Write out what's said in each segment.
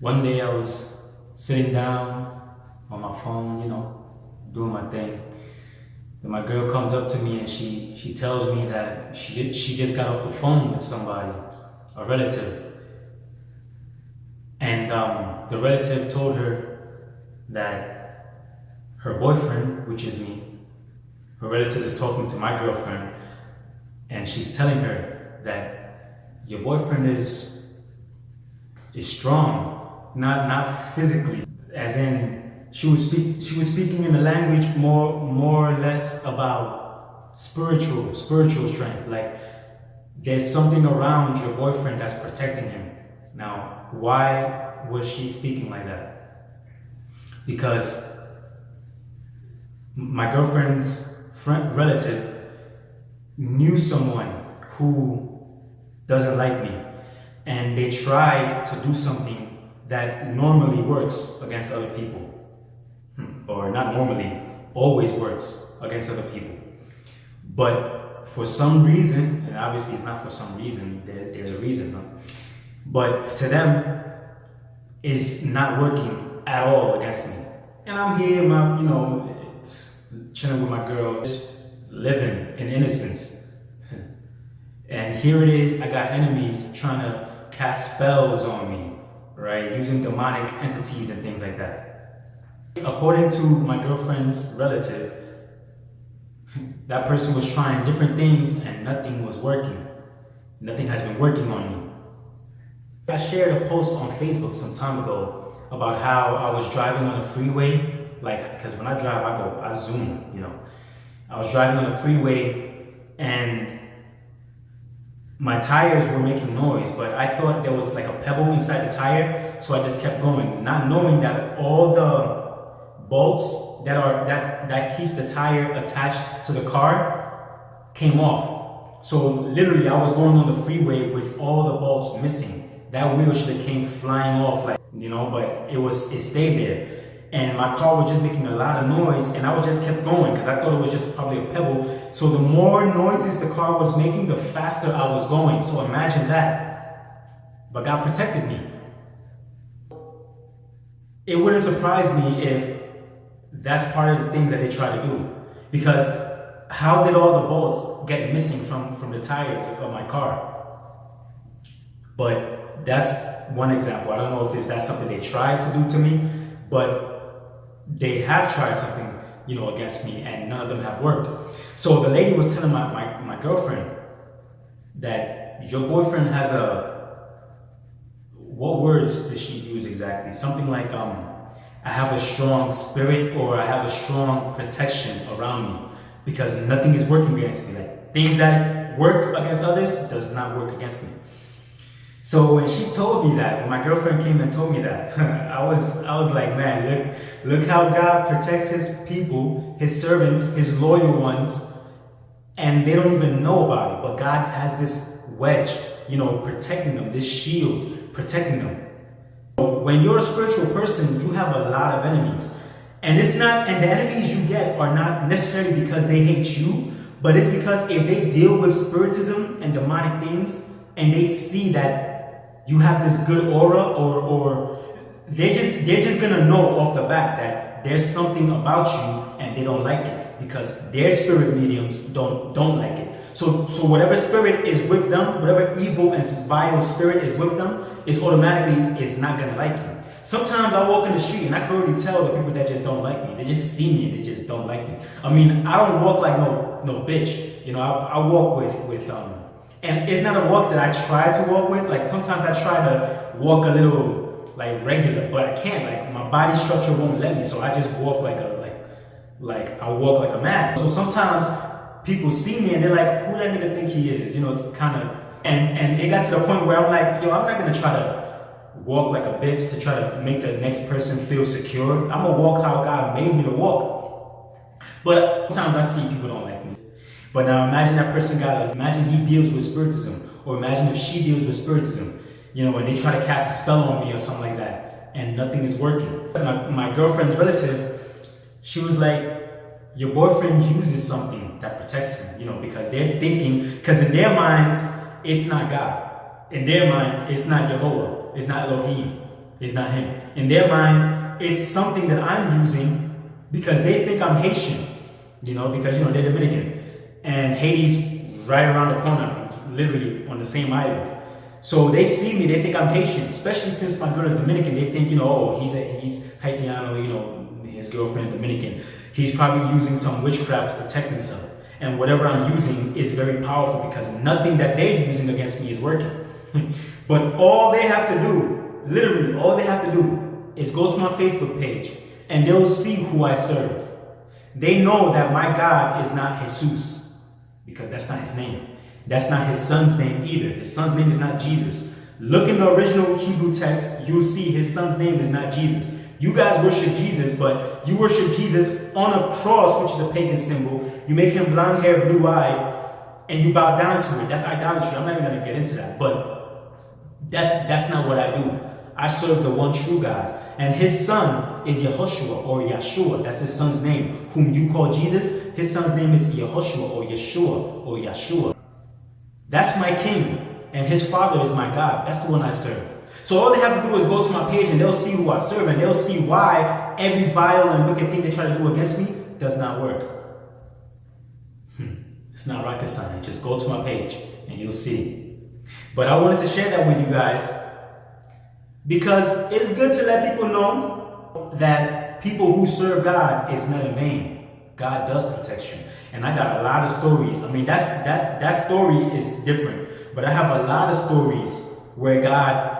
One day I was sitting down on my phone, doing my thing. And my girl comes up to me and she tells me that she just got off the phone with somebody, a relative. And the relative told her that her boyfriend, which is me, her relative is talking to my girlfriend, and she's telling her that your boyfriend is strong, not physically, as in she was speaking in a language more or less about spiritual strength. Like there's something around your boyfriend that's protecting him. Now, why was she speaking like that? Because my girlfriend's relative knew someone who doesn't like me, and they tried to do something that normally works against other people, or not normally, always works against other people. But for some reason, and obviously it's not for some reason, there's a reason, huh? But to them, it's not working at all against me. And I'm here, chilling with my girl, living in innocence. And here it is, I got enemies trying to cast spells on me, right? Using demonic entities and things like that. According to my girlfriend's relative, that person was trying different things and nothing was working. Nothing has been working on me. I shared a post on Facebook some time ago about how I was driving on the freeway, because when I drive, I zoom, I was driving on the freeway and my tires were making noise, but I thought there was like a pebble inside the tire, so I just kept going, not knowing that all the bolts that keeps the tire attached to the car came off. So literally, I was going on the freeway with all the bolts missing. That wheel should have came flying off, but it stayed there. And my car was just making a lot of noise, and I just kept going because I thought it was just probably a pebble. So the more noises the car was making, the faster I was going. So imagine that. But God protected me. It wouldn't surprise me if that's part of the things that they try to do. Because how did all the bolts get missing from the tires of my car? But that's one example. I don't know if that's something they tried to do to me, but they have tried something, against me, and none of them have worked. So the lady was telling my girlfriend that your boyfriend has what words did she use exactly? Something like, I have a strong spirit, or I have a strong protection around me, because nothing is working against me. Like things that work against others does not work against me. So when she told me that, when my girlfriend came and told me that, I was like, man, look how God protects his people, his servants, his loyal ones, and they don't even know about it. But God has this wedge, protecting them, this shield protecting them. When you're a spiritual person, you have a lot of enemies. And the enemies you get are not necessarily because they hate you, but it's because if they deal with spiritism and demonic things, and they see that you have this good aura, or they're just gonna know off the bat that there's something about you and they don't like it, because their spirit mediums don't like it. So whatever spirit is with them, whatever evil and vile spirit is with them, is not gonna like you. Sometimes I walk in the street and I can already tell the people that just don't like me. They just see me and they just don't like me. I mean, I don't walk like no bitch. I walk with and it's not a walk that I try to walk with. Like sometimes I try to walk a little like regular, but I can't. Like my body structure won't let me, so I just walk I walk like a man. So sometimes people see me and they're like, "Who that nigga think he is?" It's kind of and it got to the point where I'm like, "Yo, I'm not gonna try to walk like a bitch to try to make the next person feel secure. I'm gonna walk how God made me to walk." But sometimes I see people don't like me. But now imagine that person imagine he deals with spiritism, or imagine if she deals with spiritism, and they try to cast a spell on me or something like that, and nothing is working. My girlfriend's relative, she was like, your boyfriend uses something that protects him, because they're thinking, because in their minds, it's not God. In their minds, it's not Yehowah, it's not Elohim. It's not him. In their mind, it's something that I'm using because they think I'm Haitian, because, they're Dominican. And Haiti's right around the corner, literally on the same island. So they see me, they think I'm Haitian, especially since my girl is Dominican. They think, he's Haitiano, his girlfriend is Dominican. He's probably using some witchcraft to protect himself. And whatever I'm using is very powerful because nothing that they're using against me is working. But all they have to do, literally all they have to do, is go to my Facebook page and they'll see who I serve. They know that my God is not Jesus, because that's not his name. That's not his son's name either. His son's name is not Jesus. Look in the original Hebrew text, you'll see his son's name is not Jesus. You guys worship Jesus, but you worship Jesus on a cross, which is a pagan symbol. You make him blonde hair, blue eyed, and you bow down to it. That's idolatry. I'm not even going to get into that, but that's not what I do. I serve the one true God. And his son is Yehoshua or Yeshua. That's his son's name, whom you call Jesus. His son's name is Yehoshua or Yeshua or Yeshua. That's my king, and his father is my God. That's the one I serve. So all they have to do is go to my page and they'll see who I serve, and they'll see why every vile and wicked thing they try to do against me does not work. It's not rocket science. Just go to my page and you'll see. But I wanted to share that with you guys because it's good to let people know that people who serve God is not in vain. God does protection. And I got a lot of stories. I mean, that story is different. But I have a lot of stories where God,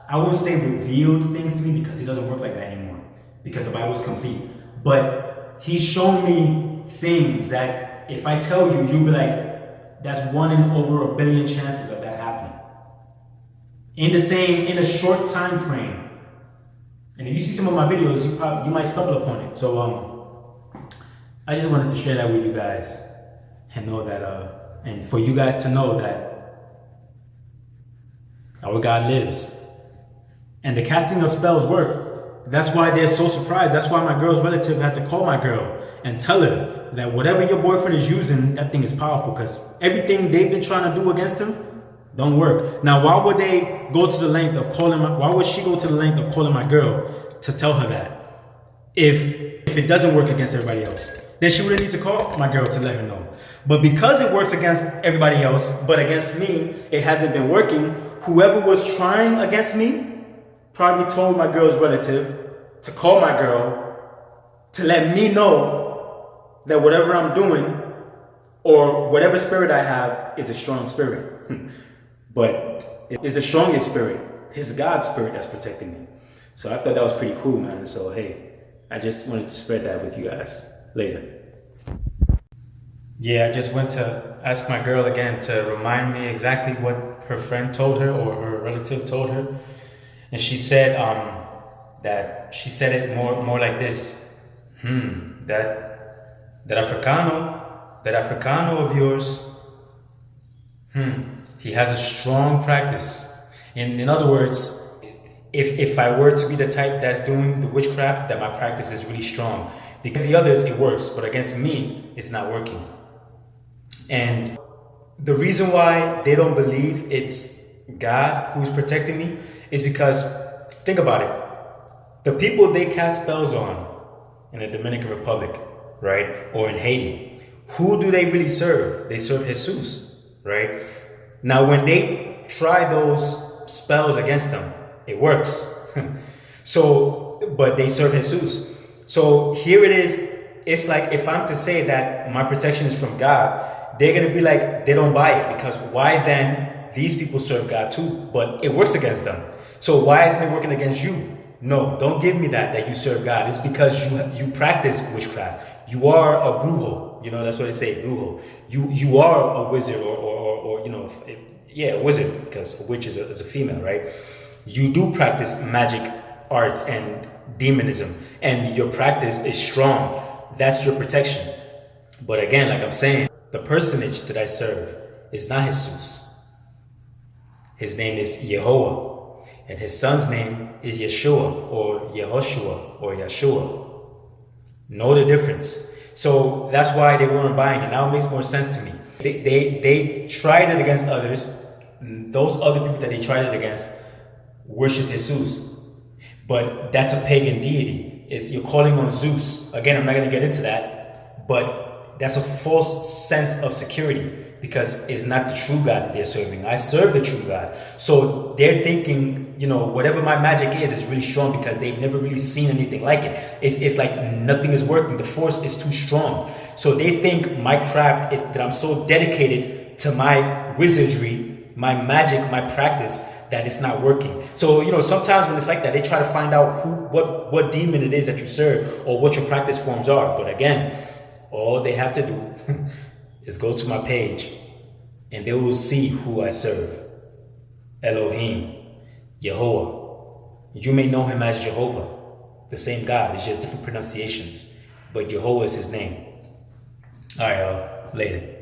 I won't say revealed things to me because he doesn't work like that anymore. Because the Bible is complete. But he's shown me things that if I tell you, you'll be like, that's 1 in over a billion chances of that happening. In a short time frame. And if you see some of my videos, you might stumble upon it. So I just wanted to share that with you guys and know that, and for you guys to know that our God lives. And the casting of spells work. That's why they're so surprised. That's why my girl's relative had to call my girl and tell her that whatever your boyfriend is using, that thing is powerful, because everything they've been trying to do against him don't work. Now, why would they go to the length of calling why would she go to the length of calling my girl to tell her that if it doesn't work against everybody else? Then she wouldn't need to call my girl to let her know. But because it works against everybody else, but against me, it hasn't been working, whoever was trying against me probably told my girl's relative to call my girl to let me know that whatever I'm doing or whatever spirit I have is a strong spirit. But it's the strongest spirit. It's God's spirit that's protecting me. So I thought that was pretty cool, man. So hey, I just wanted to spread that with you guys later. Yeah, I just went to ask my girl again to remind me exactly what her friend told her or her relative told her. And she said that she said it more like this. That Africano of yours, he has a strong practice. In other words, if I were to be the type that's doing the witchcraft, that my practice is really strong. Because the others, it works, but against me, it's not working. And the reason why they don't believe it's God who's protecting me is because, think about it, the people they cast spells on in the Dominican Republic, right, or in Haiti, who do they really serve? They serve Jesus, right? Now, when they try those spells against them, it works. But they serve Jesus. So here it is. It's like if I'm to say that my protection is from God, they're going to be like, they don't buy it, because why then these people serve God too, but it works against them. So why isn't it working against you? No, don't give me that you serve God. It's because you practice witchcraft. You are a brujo. That's what they say, brujo. You are a wizard or a wizard, because a witch is a female, right? You do practice magic arts and demonism, and your practice is strong. That's your protection. But again, like I'm saying, the personage that I serve is not Jesus. His name is Yehowah, and his son's name is Yeshua or Yehoshua or Yeshua. Know the difference. So that's why they weren't buying it. Now it makes more sense to me. They tried it against others. Those other people that they tried it against worship Jesus. But that's a pagan deity. You're calling on Zeus. Again, I'm not going to get into that, but that's a false sense of security because it's not the true God that they're serving. I serve the true God. So they're thinking, whatever my magic is really strong because they've never really seen anything like it. It's like nothing is working. The force is too strong. So they think my craft, that I'm so dedicated to my wizardry, my magic, my practice, that it's not working. So, sometimes when it's like that, they try to find out what demon it is that you serve or what your practice forms are. But again, all they have to do is go to my page and they will see who I serve. Elohim, Yehowah. You may know him as Jehovah, the same God. It's just different pronunciations. But Yehowah is his name. All right, y'all. Later.